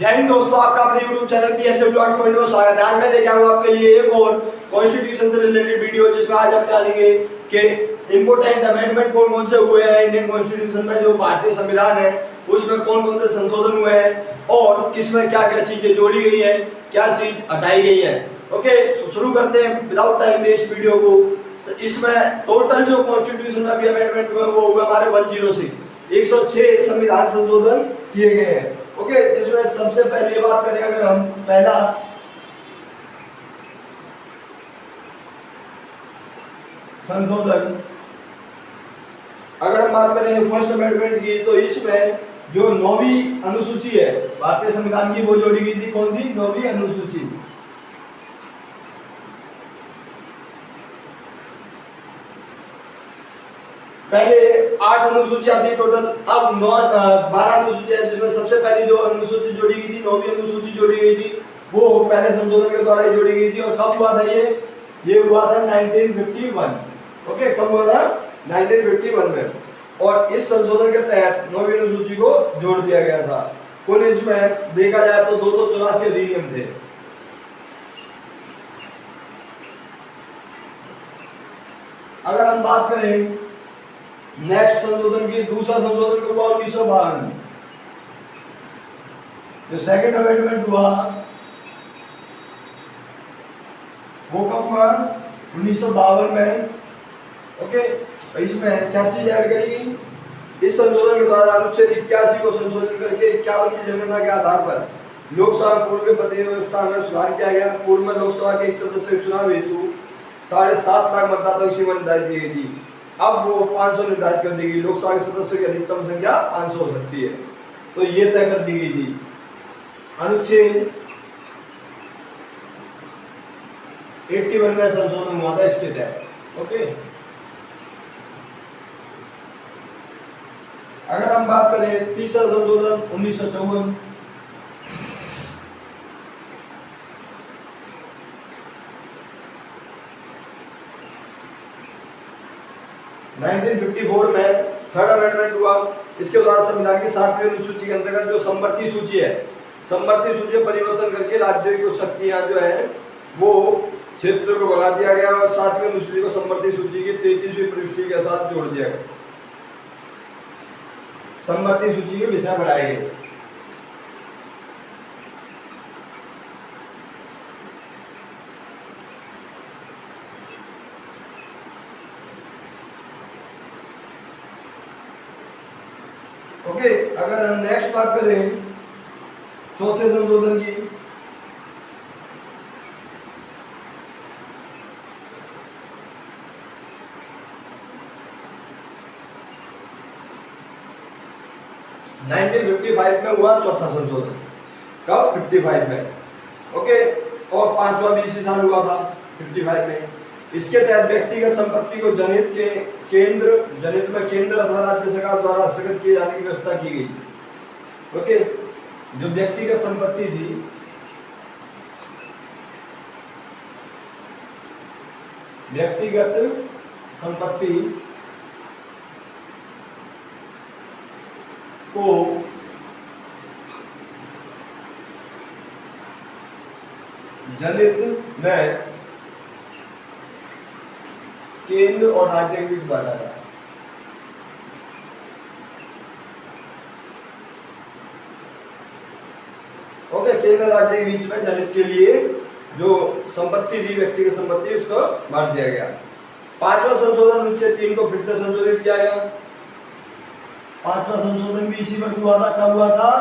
जय हिंद दोस्तों, आपका अपने YouTube channel PSW arts point में स्वागत है। आज मैं लेके आऊंगा आपके लिए एक और कॉन्स्टिट्यूशन से रिलेटेड वीडियो, जिसमें आज हम जानेंगे कि इंपोर्टेंट अमेंडमेंट कौन कौन से हुए हैं इंडियन कॉन्स्टिट्यूशन में। जो भारतीय संविधान है उसमें कौन कौन से संशोधन हुए हैं और किसमें क्या क्या चीजें जोड़ी गई है, क्या चीज हटाई गई है। ओके, शुरू करते हैं विदाउट टाइम वेस्ट वीडियो को। इसमें टोटल जो कॉन्स्टिट्यूशन में अभी अमेंडमेंट हुए वो हुए हमारे 106 संविधान संशोधन किए गए हैं। ओके, जिसमें सबसे पहले बात करें अगर हम पहला संशोधन, अगर हम बात करें फर्स्ट अमेंडमेंट की, तो इसमें जो 9वीं अनुसूची है भारतीय संविधान की वो जोड़ी गई थी। कौन सी? 9वीं अनुसूची। पहले 8 अनुसूचियां थी टोटल, अब 12 अनुसूची है, जिसमें सबसे पहली जो अनुसूची जोड़ी गई थी, 9वीं अनुसूची जोड़ी गई थी, वो पहले संशोधन के द्वारा जोड़ी गई थी। और कब हुआ था ये हुआ था 1951। ओके, कब हुआ था? 1951 में। और इस संशोधन के तहत 9वीं अनुसूची को जोड़ दिया गया था। कुल इसमें देखा जाए तो 284 अधिनियम थे। अगर हम बात करें नेक्स्ट संशोधन की, दूसरा संशोधन हुआ 1952। जो सेकंड अमेंडमेंट हुआ वो कब हुआ? 1952 में। ओके, इसमें क्या चीज ऐड करी गई? इस संशोधन के द्वारा अनुच्छेद 81 को संशोधित करके 51 की जनगणना के आधार पर लोकसभा पूर्व के पद व्यवस्था में सुधार किया गया। पूर्व में लोकसभा के एक सदस्य के चुनाव हेतु 7.5 लाख मतदाताओं की सीमा निर्धारित की गई थी। अब वो 500 निर्धारित कर दी गई। लोकसभा के सदस्यों की अधिकतम संख्या 500 हो सकती है, तो ये तय कर दी गई थी अनुच्छेद 81 में संशोधन हुआ था इसके तहत। ओके, अगर हम बात करें तीसरा संशोधन 1954। में थर्ड अमेंडमेंट हुआ। इसके द्वारा संविधान की 7वीं अनुसूची के अंतर्गत जो समवर्ती सूची है, समवर्ती सूची में परिवर्तन करके राज्यों की कुछ शक्तियां जो है वो क्षेत्र को बढ़ा दिया गया और 7वीं अनुसूची को समवर्ती सूची की 33वीं प्रविष्टि के साथ जोड़ दिया गया। समवर्ती सूची के विषय बढ़ाए गए। ओके, अगर हम नेक्स्ट बात करें चौथे संशोधन की, नाइनटीन 55 में हुआ चौथा संशोधन। कब? 55 में। ओके, और पांचवा भी इसी साल हुआ था 55 में। इसके तहत व्यक्तिगत संपत्ति को जनहित में केंद्र अथवा राज्य सरकार द्वारा हस्तगत किए जाने की व्यवस्था की गई। ओके, जो व्यक्तिगत संपत्ति थी, व्यक्तिगत संपत्ति को जनहित में केंद्र और राज्य के बीच बांटा था। ओके, केंद्र राज्य के बीच में जनहित के लिए जो संपत्ति थी, व्यक्तिगत संपत्ति, उसको बांट दिया गया। पांचवा संशोधन अनुच्छेद 3 को फिर से संशोधित किया गया। पांचवा संशोधन भी इसी वक्त हुआ था। कब हुआ था?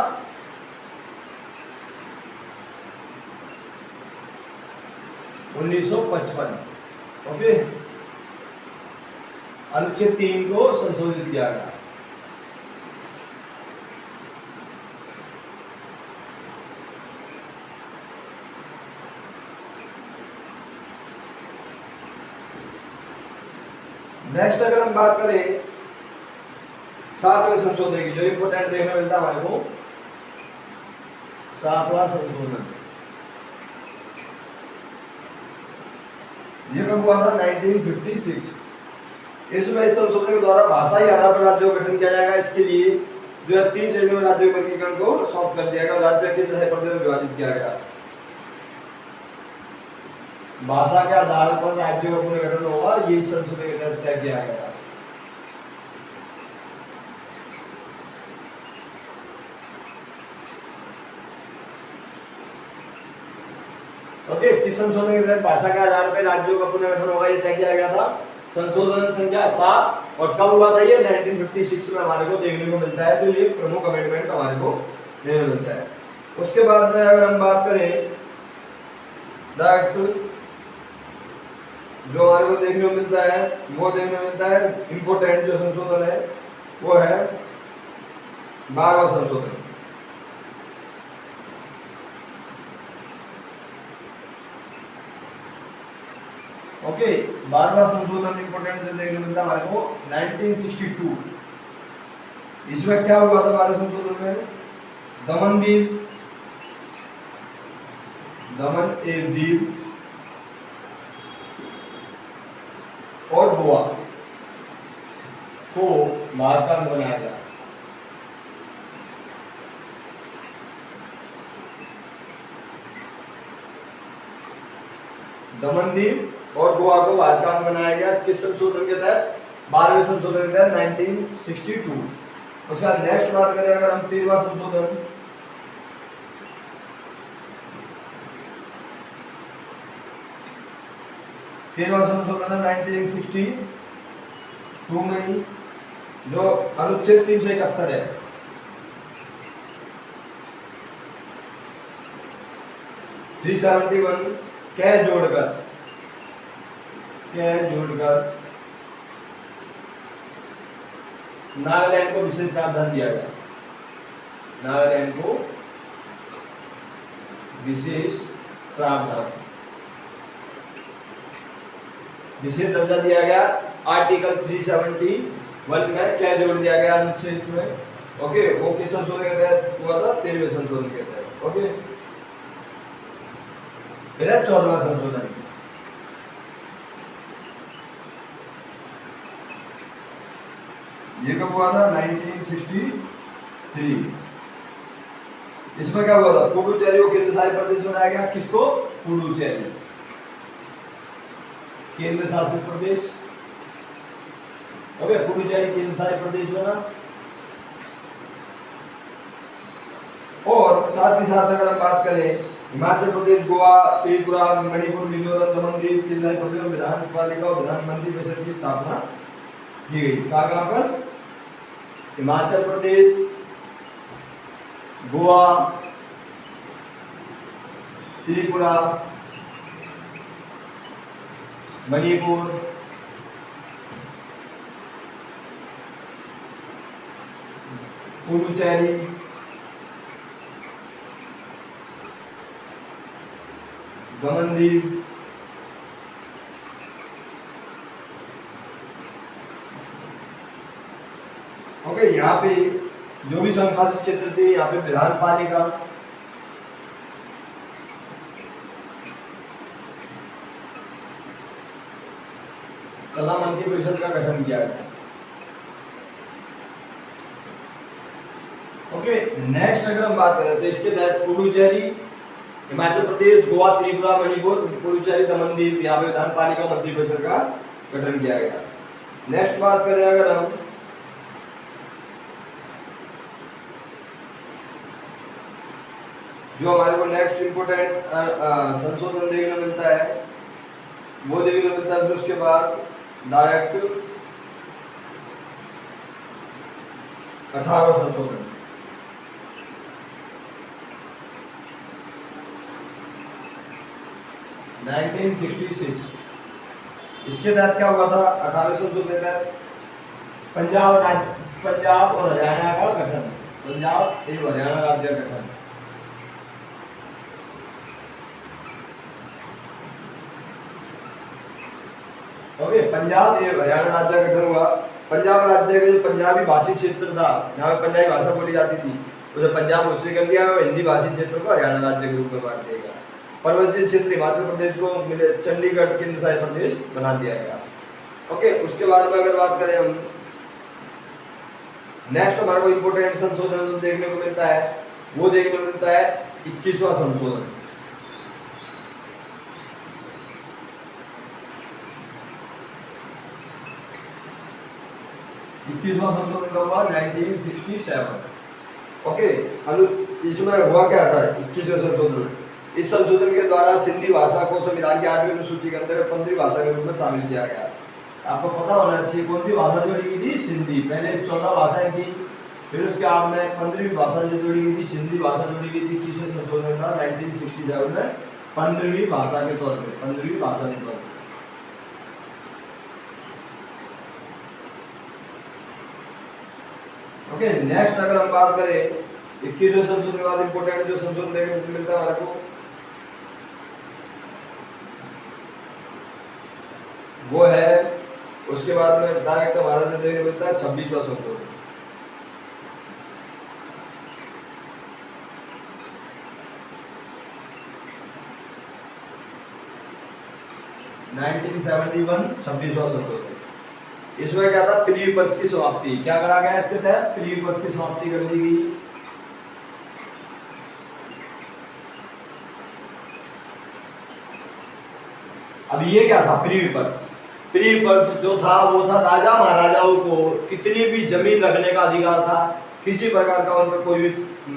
1955। ओके, अनुच्छेद 3 को संशोधित किया गया। नेक्स्ट अगर हम बात करें 7वें संशोधन की, जो इंपोर्टेंट देखने मिलता है हमारे को, 7वां संशोधन, ये कब हुआ था? 1956। इसमें इस संशोधन के द्वारा भाषाई आधार पर राज्यों का गठन किया जाएगा। इसके लिए 2003 श्रेणी में राज्य के वर्गीकरण को समाप्त कर दिया गया और राज्य केंद्र शासित प्रदेश में विभाजित किया गया। भाषा के आधार पर राज्यों का पुनर्गठन होगा, ये संसद के तहत तय किया गया। ओके, किस संशोधन के तहत भाषा के आधार पर राज्यों का पुनर्गठन होगा, ये तय किया गया था। संशोधन संख्या 7। और कब हुआ था ये? 1956 में हमारे को देखने को मिलता है। तो ये प्रमुख अमेंडमेंट हमारे को देखने को मिलता है। उसके बाद में अगर हम बात करें जो हमारे को देखने को मिलता है, वो देखने को मिलता है इम्पोर्टेंट जो संशोधन है वो है 12वां संशोधन। ओके, 12वां संशोधन इम्पोर्टेंट जो देखने को मिलता है हमारे को 1962। इसमें क्या हुआ था? 12वें संशोधन में दमन एवं दीव और गोवा को भारत का अंग बनाया गया। दमन दीव और गोवा को भारत का अंग बनाया गया। किस संशोधन के तहत? 12वें संशोधन के तहत 1962। उसके बाद नेक्स्ट बात करें अगर हम 13वां संशोधन, संशोधन है 1962 में जो अनुच्छेद 371 है, कै जोड़कर नागालैंड को विशेष प्रावधान दिया गया। नागालैंड को विशेष प्रावधान, विशेष दर्जा दिया गया। आर्टिकल 371 में क्या जोड़ दिया गया अनुच्छेद में? ओके, वो किस संशोधन के तहत हुआ था? 13वें संशोधन के तहत। ओके, फिर है 14वां संशोधन। ये कब हुआ था? 1963। इसमें क्या हुआ था? पुडुचेरी को केंद्र शासित प्रदेश बनाया गया। किसको? पुडुचेरी केंद्र शासित प्रदेश। ओके, पुडुचेरी केंद्र शासित प्रदेश बना। और साथ ही साथ अगर हम बात करें हिमाचल प्रदेश, गोवा, त्रिपुरा, मणिपुर, मिजोरम, दमन दीव, केंद्र शासित प्रदेश में विधान पालिका और विधान मंत्री परिषद की स्थापना की गई। कहाँ पर? हिमाचल प्रदेश, गोवा, त्रिपुरा, मणिपुर, पुडुचेरी, दमन दीव, ओके। यहाँ पे जो भी संशासित क्षेत्र थे, यहाँ पे विधान पालिका, कला मंत्री परिषद का गठन किया गया। ओके, नेक्स्ट अगर हम बात करें तो इसके तहत पुडुचेरी, हिमाचल प्रदेश, गोवा, त्रिपुरा, मणिपुर, पुडुचेरी, दमन दीव, यहाँ पे विधान पालिका मंत्री परिषद का गठन किया गया। नेक्स्ट बात करें अगर हम जो हमारे को नेक्स्ट इंपोर्टेंट संशोधन देखने को मिलता है वो देखने को मिलता है। फिर उसके बाद डायरेक्ट 18वां संशोधन, इसके तहत क्या हुआ था? 18वें संशोधन के तहत पंजाब और हरियाणा का गठन, पंजाब एवं हरियाणा राज्य का गठन। ओके, पंजाब एवं हरियाणा राज्य का गठन हुआ। पंजाब राज्य का जो पंजाबी भाषी क्षेत्र था, जहाँ पे पंजाबी भाषा बोली जाती थी, उसे पंजाब घोषित कर दिया और हिंदी भाषी क्षेत्र को हरियाणा राज्य के रूप में बांट दिया गया। पर्वतीय क्षेत्र हिमाचल प्रदेश को मिले चंडीगढ़ केंद्र शासित प्रदेश बना दिया गया। ओके, उसके बाद में अगर बात करें हम नेक्स्ट हमारे को इंपोर्टेंट संशोधन जो देखने को मिलता है वो देखने को मिलता है 21वां संशोधन। 21वां संशोधन कब हुआ? 1967। ओके, इसमें हुआ क्या था 21वें संशोधन? इस संशोधन के द्वारा सिंधी भाषा को संविधान की 8वीं अनुसूची के अंतर्गत 15वीं भाषा के रूप में शामिल किया गया। आपको पता होना चाहिए कौन सी भाषा जोड़ी गई थी? सिंधी। पहले 14 भाषाएं थी, फिर उसके बाद में 15वीं भाषा जो जोड़ी गई थी सिंधी भाषा जोड़ी गई थी। किसवें संशोधन था? 1967 में 15वीं भाषा के तौर पे, 15वीं भाषा के तौर पे। ओके, नेक्स्ट अगर हम बात करें 21वें संशोधन के बाद इंपोर्टेंट जो संशोधन देखने को मिलता है हमारे को वो है, उसके बाद में डायरेक्ट हमारा जो देखने को मिलता है 26वां संशोधन। नाइनटीन 26वां संशोधन। इसमें क्या था? प्रीविपर्स की समाप्ति। क्या करा गया इसके तहत? प्रीविपर्स की समाप्ति कर दी गई। अब ये क्या था? प्रीविपर्स। प्रीविपर्स जो था वो था राजा महाराजाओं को कितनी भी जमीन रखने का अधिकार था, किसी प्रकार का उन पर कोई भी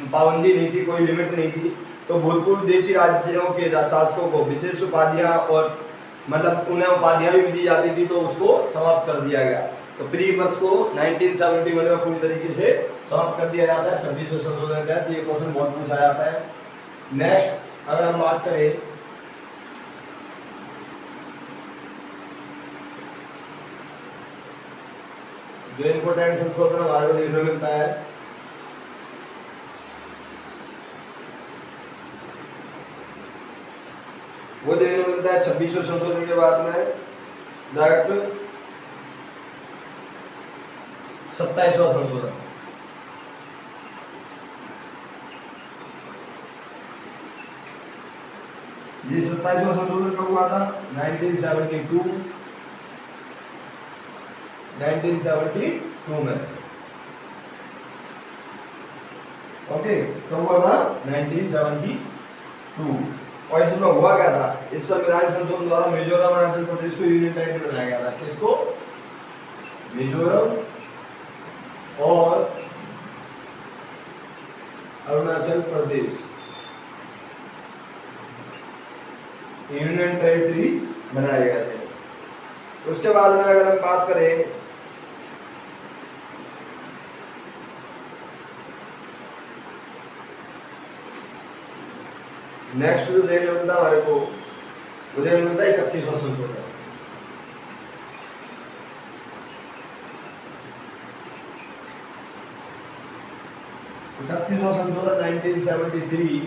पाबंदी नहीं थी, कोई लिमिट नहीं थी। तो भूतपूर्व देशी राज्यों के शासकों को विशेष उपाधियां और मतलब उन्हें उपाधियां भी दी जाती थी, तो उसको समाप्त कर दिया गया। तो प्रीविपर्स को 1971 में पूरी तरीके से समाप्त कर दिया जाता है 26वें संशोधन के तहत। ये क्वेश्चन बहुत पूछा जाता है। नेक्स्ट अगर हम बात करें जो इंपोर्टेंट संशोधन हमारे को देखने को मिलता है वो देखने को मिलता है 26वें संशोधन के बाद में डायरेक्ट 27वां संशोधन। ये 27वां संशोधन कब हुआ था? 1972 में। ओके, कब हुआ था? 1972। और इसमें हुआ क्या था? इस संविधान संशोधन द्वारा मिजोरम अरुणाचल प्रदेश को यूनियन टेरिटरी बनाया गया था। किसको? मिजोरम और अरुणाचल प्रदेश यूनियन टेरिटरी बनाए गए थे। उसके बाद में अगर हम बात करें नेक्स्ट जो देखने मिलता है हमारे को वो देखने मिलता है 31वां संशोधन। 31वां संशोधन 1973।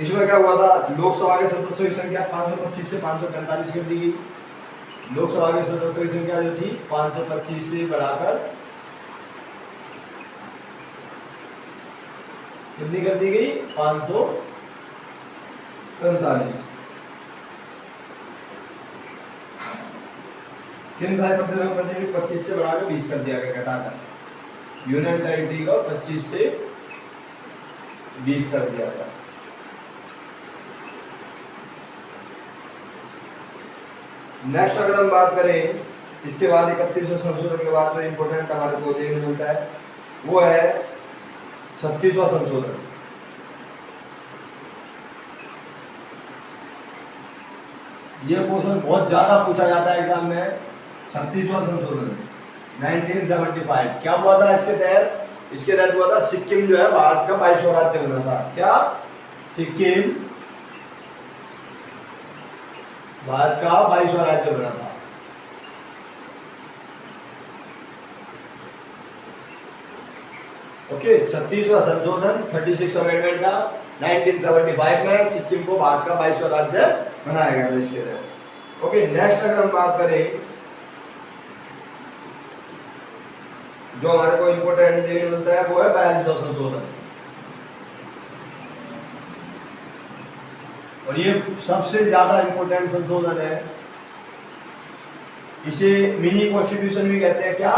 इसमें क्या हुआ था? लोकसभा के सदस्यों की संख्या 525 से 545 कर दी गई। लोकसभा के सदस्यों की संख्या जो थी 525 से बढ़ाकर कितनी कर दी गई? 545। किन सारे प्रतिनिधि 25 से बढ़ाकर 20 कर दिया गया, घटाकर यूनियन टेरिटरी को 25 से 20 कर दिया गया। नेक्स्ट अगर हम बात करें इसके बाद 31वें संशोधन के बाद जो इंपोर्टेंट हमारे को देखने मिलता है वो है 36वां संशोधन। ये क्वेश्चन बहुत ज्यादा पूछा जाता है एग्जाम में। 36वां संशोधन 1975 क्या हुआ था इसके तहत? इसके तहत हुआ था सिक्किम जो है भारत का 22वां राज्य बना था। क्या? सिक्किम भारत का 22वां राज्य बना था। ओके, 36वां संशोधन 36 अमेंडमेंट का 1975 में सिक्किम को भारत का 22वां राज्य बनाया गया था इसके तहत। ओके, नेक्स्ट अगर हम बात करें जो हमारे को इंपोर्टेंट देखने मिलता है वो है 42वां संशोधन। और ये सबसे ज्यादा इंपोर्टेंट संशोधन है। इसे मिनी कॉन्स्टिट्यूशन भी कहते हैं। क्या?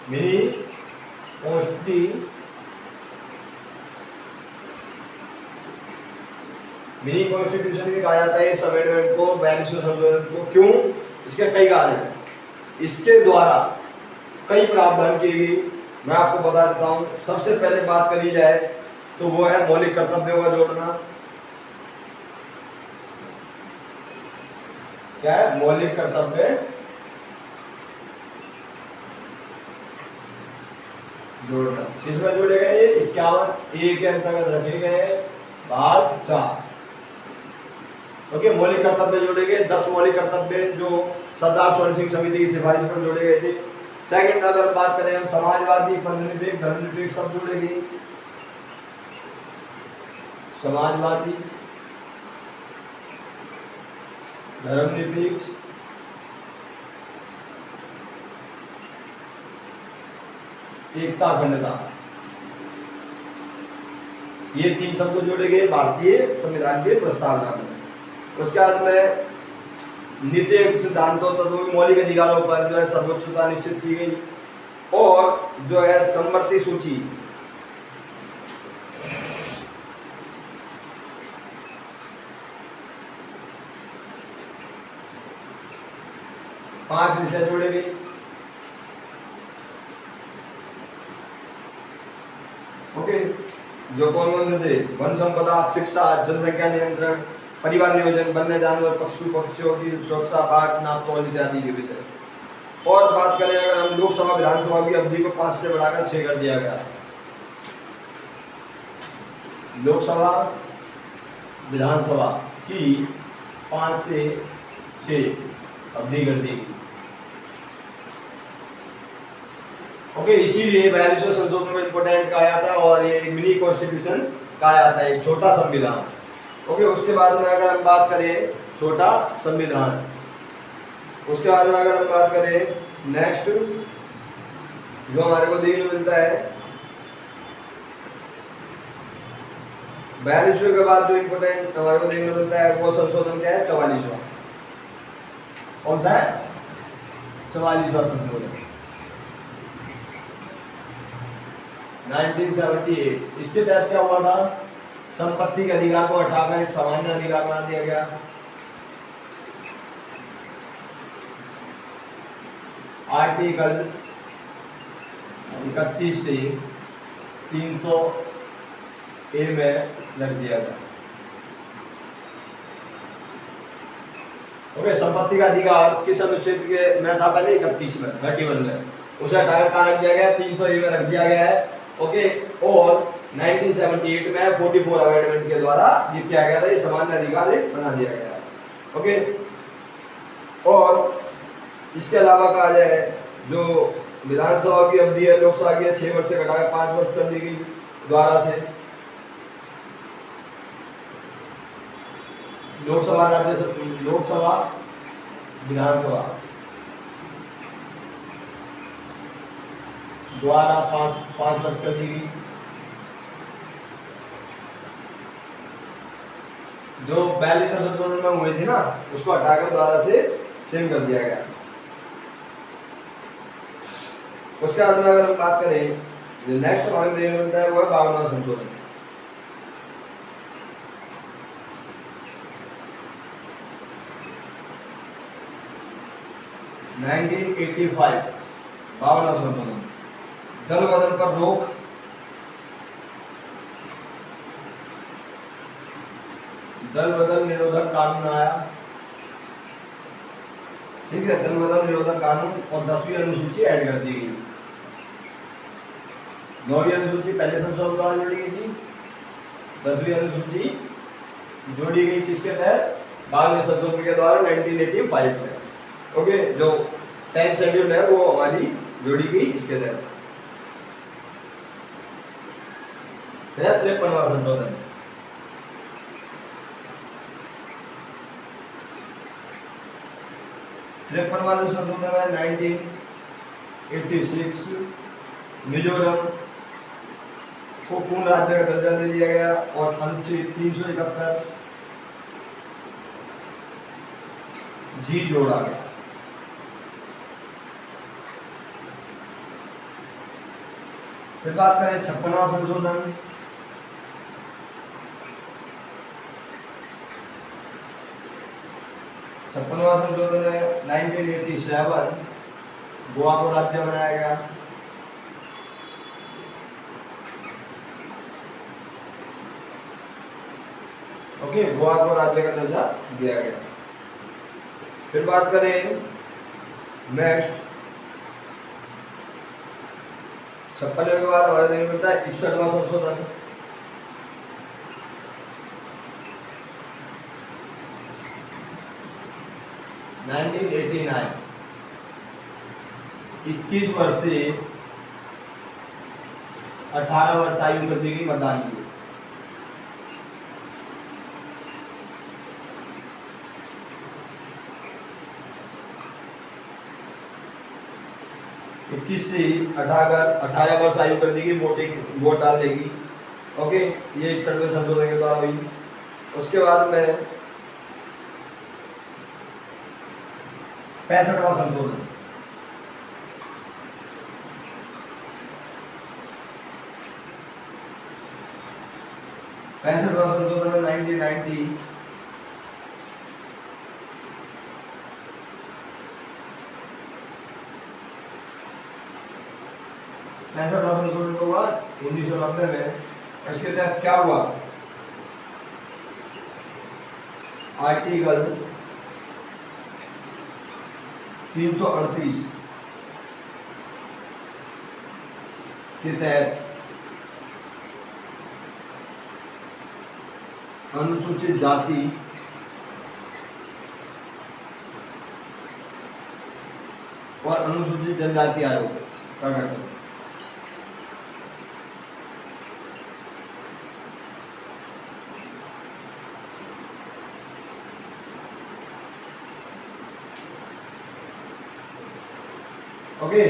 मिनी कॉन्स्टिट्यूशन भी कहा जाता है इस अमेंडमेंट को, 42वें संशोधन को। क्यों? इसके कई कारण हैं। इसके द्वारा कई प्रावधान किए गए, मैं आपको बता देता हूं। सबसे पहले बात करी जाए तो वो है मौलिक कर्तव्यों का जोड़ना। क्या है? मौलिक कर्तव्य जोड़ना। किसमें जोड़े गए? ये 51A के अंतर्गत रखे गए भाग 4। ओके, मौलिक कर्तव्य जोड़े गए। 10 मौलिक कर्तव्य जो सरदार स्वर्ण सिंह समिति की सिफारिश पर जोड़े गए थे। सेकंड अगर बात करें हम, समाजवादी, धर्मनिरपेक्ष, धर्मनिरपेक्ष सब जोड़े गए। समाजवादी, धर्मनिरपेक्ष, एकता अखंडता, ये 3 शब्द जोड़े गए भारतीय संविधान के प्रस्तावना में। उसके बाद में नीति सिद्धांतों तत्वों मौलिक अधिकारों पर जो है सर्वोच्चता निश्चित की गई। और जो है सम्मति सूची, पांच विषय जोड़े गए। ओके, जो कौन कौन से थे? वन संपदा, शिक्षा, जनसंख्या नियंत्रण, परिवार नियोजन, वन्य जानवर, पक्षियों की सुरक्षा, बाट, नाप तौल इत्यादि के विषय। और बात करें अगर हम लोकसभा विधानसभा की अवधि को 5 से बढ़ाकर 6 कर दिया गया। लोकसभा विधानसभा की 5 से 6 अवधि कर दी गई। ओके, इसीलिए 42वें संशोधन में इंपोर्टेंट कहा जाता है और ये मिनी कॉन्स्टिट्यूशन कहा जाता है, एक छोटा संविधान। ओके, उसके बाद में अगर हम बात करें छोटा संविधान, उसके बाद में अगर हम बात करें नेक्स्ट जो हमारे को देखने को मिलता है 42वें के बाद जो इंपोर्टेंट हमारे को देखने को मिलता है वो संशोधन क्या है? 44वां। कौन सा है? 44वां संशोधन 1978। इसके तहत क्या हुआ था? संपत्ति के अधिकार को हटाकर एक सामान्य अधिकार बना दिया गया। आर्टिकल 31 से 300A में रख दिया गया। ओके, संपत्ति का अधिकार किस अनुच्छेद के में था? पहले 31 में, 31 में। उसे हटाकर कहाँ रख दिया गया? 300A में रख दिया गया है। ओके, और 1978 में 44 अमेंडमेंट के द्वारा ये किया गया था, ये सामान्य अधिकार बना दिया गया। ओके, और इसके अलावा कहा जाए जो विधानसभा की अवधि है, लोकसभा की 6 वर्ष से घटाकर 5 वर्ष कर दी गई द्वारा से। लोकसभा, राज्यसभा, लोकसभा, विधानसभा द्वारा 5 वर्ष कर दी गई। जो 42वें संशोधन में हुए थे ना, उसको हटाकर द्वारा से सेम कर दिया गया। उसके बाद में अगर हम बात करें जो नेक्स्ट हमारे को देखने मिलता है वो है 52वां संशोधन। (1985) 52वां संशोधन, दल बदल पर रोक, दल बदल निरोधक कानून आया। ठीक है, दल बदल निरोधक कानून और 10वीं अनुसूची ऐड कर दी गई। 9वीं अनुसूची पहले संशोधन द्वारा जोड़ी गई थी, 10वीं अनुसूची जोड़ी गई किसके तहत? 52वें संशोधन के द्वारा 1985 में। ओके, जो 10th शेड्यूल है वो हमारी जोड़ी गई इसके तहत। 53वां संशोधन, वाला संशोधन है 1986। मिजोरम को पूर्ण राज्य का दर्जा दे दिया गया और अनुच्छेद 371 जी जोड़ा गया। फिर बात करें 56वां संशोधन। छप्पनवां संशोधन है 1987, गोवा को राज्य बनाया गया। ओके, गोवा को राज्य का दर्जा दिया गया। फिर बात करें नेक्स्ट 56 के बाद हमारे देखने मिलता है 61वां संशोधन। नाइनटीन 21 वर्ष से 18 वर्ष आयु कर दी गई मतदान की। इक्कीस से 18 वर्ष आयु कर देगी वोट डाल देगी। ओके, ये 61वें संशोधन के द्वारा हुई। उसके बाद में 65वां संशोधन। संशोधन 1990। संशोधन को हुआ 1990 में। इसके तहत क्या हुआ? आर्टिकल 338 के तहत अनुसूचित जाति और अनुसूचित जनजाति आयोग का गठन। ओके,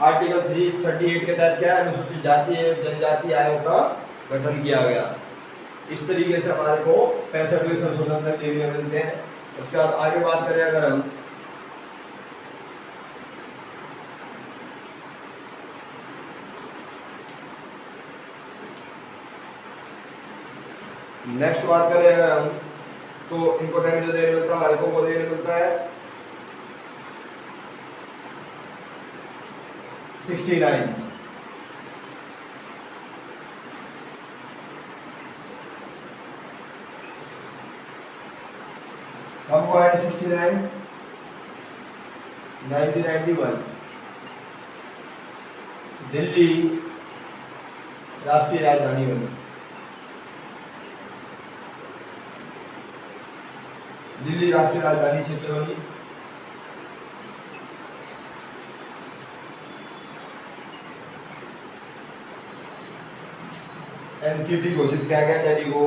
आर्टिकल 338 के तहत क्या है? अनुसूचित जाति एवं जनजाति आयोग का गठन किया गया। इस तरीके से हमारे को 65वें संशोधन तक देखने मिलते हैं। उसके बाद आगे बात करें अगर हम नेक्स्ट बात करें अगर हम, तो इंपोर्टेंट जो देखने मिलता है हमारे को वो देखने मिलता है 69। कब हुआ है 69? 1991। दिल्ली राष्ट्रीय राजधानी बनी। दिल्ली राष्ट्रीय राजधानी क्षेत्र बनी। एनसीटी घोषित किया गया दिल्ली को।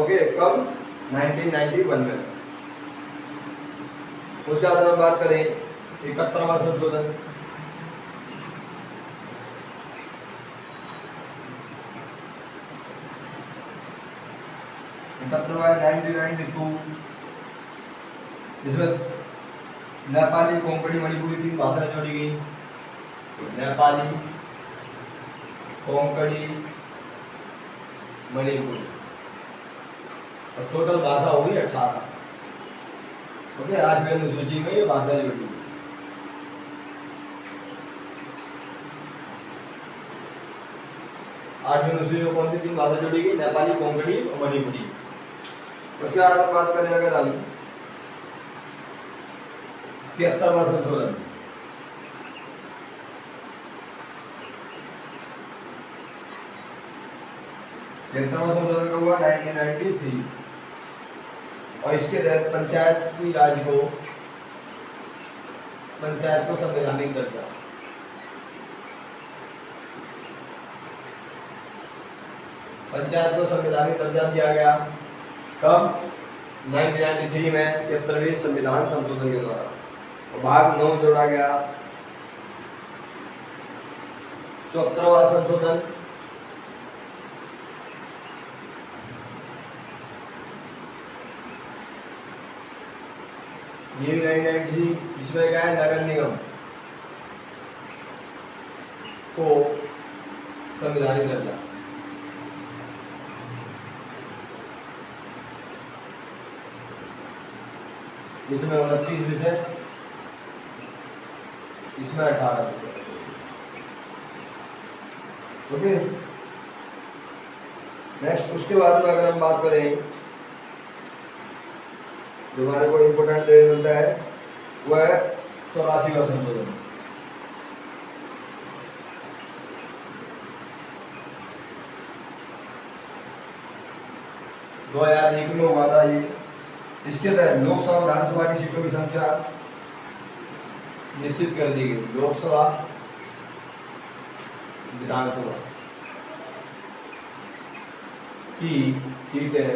ओके, कब? 1991 में। उसके बाद हम बात करें 71वां संशोधन। इकहत्तरवां 1992। इसमें नेपाली, कोंकणी, मणिपुरी 3 भाषाएं जोड़ी गई। नेपाली, कोंकणी, मणिपुरी, और टोटल भाषा होगी 18। ओके, 8वीं अनुसूची में ये भाषा जुड़ी। आठवीं अनुसूची में कौन सी 3 भाषा जुड़ी गई? नेपाली, कोंकणी और मणिपुरी। उसके बाद बात करें अगर हम 73वां संशोधन। संशोधन का हुआ 1993, और इसके तहत पंचायत को संवैधानिक दर्जा। पंचायत को संवैधानिक दर्जा दिया गया। कब? 1993 में 73वें संविधान संशोधन के द्वारा। भाग 9 जोड़ा गया। 74वां संशोधन। ये 1993, इसमें क्या है? नगर निगम को संवैधानिक दर्जा। इसमें 29 विषय, इसमें 18 विषय। ओके, नेक्स्ट उसके बाद में अगर हम बात करें जो हमारे को इम्पोर्टेंट लेवल मिलता है वह है 84वां संशोधन। दो 2001 में हुआ था ये। इसके तहत लोकसभा विधानसभा की सीटों की संख्या निश्चित कर दी गई। लोकसभा विधानसभा की सीटें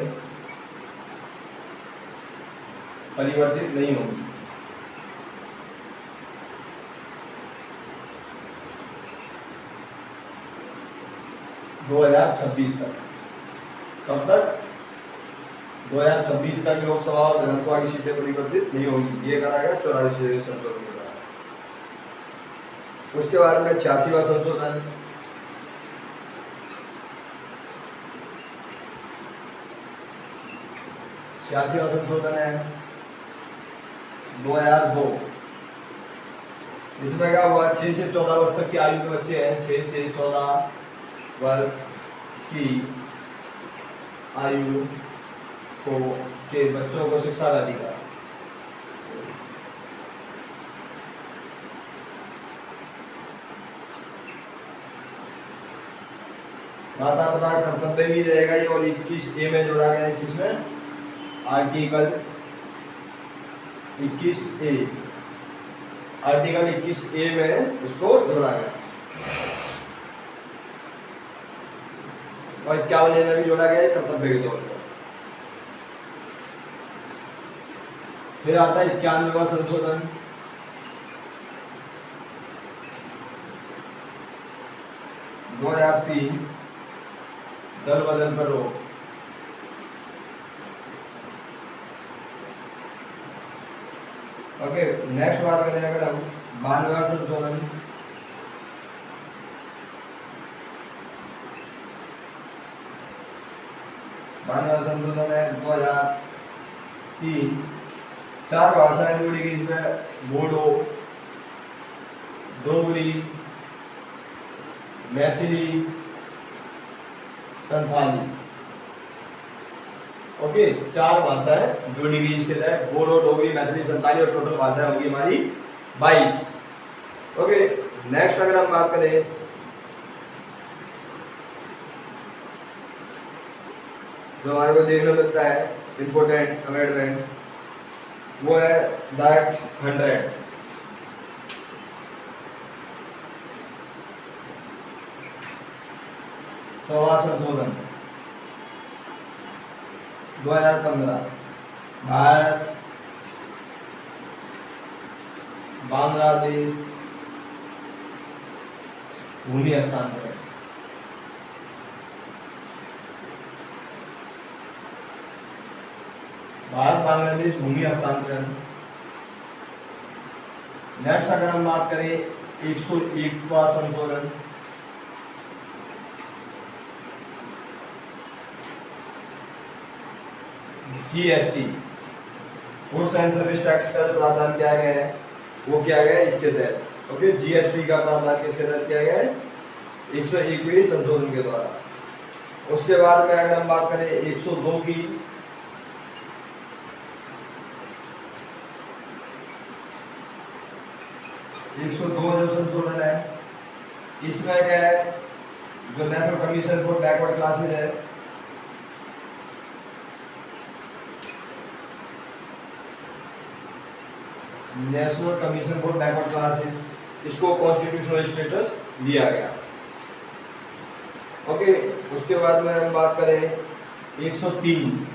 परिवर्तित नहीं होंगी। दो 2026 तक। कब तक? 2026 तक लोकसभा और विधानसभा की सीटें परिवर्तित नहीं होंगी। ये करा गया 84वें संशोधन के द्वारा। उसके बाद में 86वां संशोधन। संशोधन है 2002। इसमें क्या हुआ? 6 से 14 वर्ष तक की आयु के बच्चे हैं, 6 से 14 वर्ष की आयु के बच्चों को शिक्षा का अधिकार। माता पिता का कर्तव्य भी रहेगा ये। और 21A में जोड़ा गया है। किसमें? Article 21A। आर्टिकल 21A में इसको जोड़ा गया। और 51A में भी जोड़ा गया है कर्तव्य के तौर पर। फिर आता है 91वां संशोधन। दो 2003 दल बदल पर रोक। ओके, नेक्स्ट बात करें अगर हम 92वां संशोधन। 92वां संशोधन है 2003। 4 भाषाएं जोड़ी गई इसमें, बोडो, डोगरी, मैथिली, संथाली। ओके, 4 भाषाएं जोड़ी गई इसके तहत। बोडो, डोगरी, मैथिली, संथाली और टोटल भाषाएं होगी हमारी 22। ओके, नेक्स्ट अगर हम बात करें जो हमारे को देखने मिलता है इंपोर्टेंट अमेंडमेंट, वो है दैट 100। संशोधन 2015। भारत बांग्लादेश भूमि हस्तांतरण। भारत बांग्लादेश भूमि हस्तांतरण। नेक्स्ट अगर हम बात करें 101वां संशोधन। GST, goods and service tax का जो प्रावधान किया गया है वो किया गया है इसके तहत। ओके, GST का प्रावधान किसके तहत किया गया है? 101वें संशोधन के द्वारा। उसके बाद में अगर हम बात करें 102 की, 102 जो संशोधन है इसमें क्या है? जो national commission for backward classes है, national commission for backward classes, इसको कॉन्स्टिट्यूशनल स्टेटस दिया गया। ओके, उसके बाद में हम बात करें 103।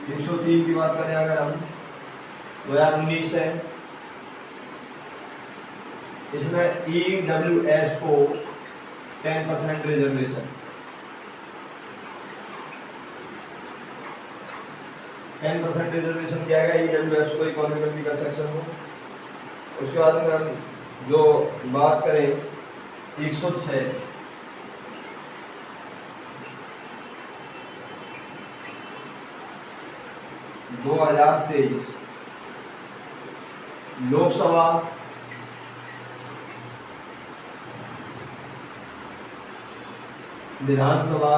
103 की बात करें अगर हम 2019 है। इसमें EWS को 10% रिजर्वेशन, 10% रिजर्वेशन किया गया EWS को, इकोनॉमिकल वीकर सेक्शन को। उसके बाद में हम जो बात करें 106 2023 लोकसभा विधानसभा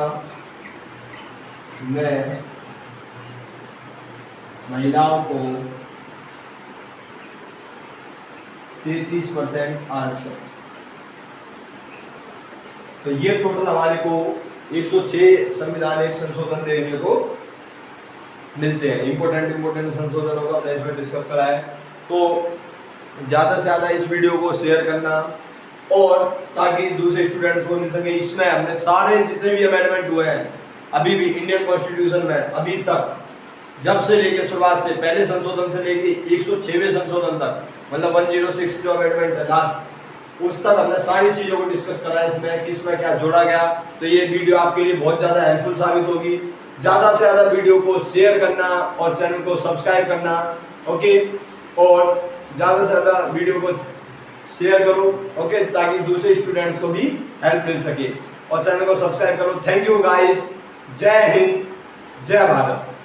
में महिलाओं को 33% आरक्षण। तो ये टोटल हमारे को 106 संविधान एक संशोधन देखने को मिलते हैं। इंपोर्टेंट संशोधनों को हमने इसमें डिस्कस करा है। तो ज़्यादा से ज़्यादा इस वीडियो को शेयर करना और ताकि दूसरे स्टूडेंट्स को मिल सके। इसमें हमने सारे जितने भी अमेंडमेंट हुए हैं अभी भी इंडियन कॉन्स्टिट्यूशन में अभी तक, जब से लेके शुरुआत से पहले संशोधन से लेके 106वें संशोधन तक, मतलब 106 जो अमेंडमेंट है लास्ट, उस तक हमने सारी चीज़ों को डिस्कस करा है। इसमें किसमें क्या जोड़ा गया। तो ये वीडियो आपके लिए बहुत ज़्यादा हेल्पफुल साबित होगी। ज़्यादा से ज़्यादा वीडियो को शेयर करना और चैनल को सब्सक्राइब करना, ओके। और ज़्यादा से ज़्यादा वीडियो को शेयर करो, ओके, ताकि दूसरे स्टूडेंट्स को भी हेल्प मिल सके। और चैनल को सब्सक्राइब करो। Thank you guys. जय हिंद, जय भारत।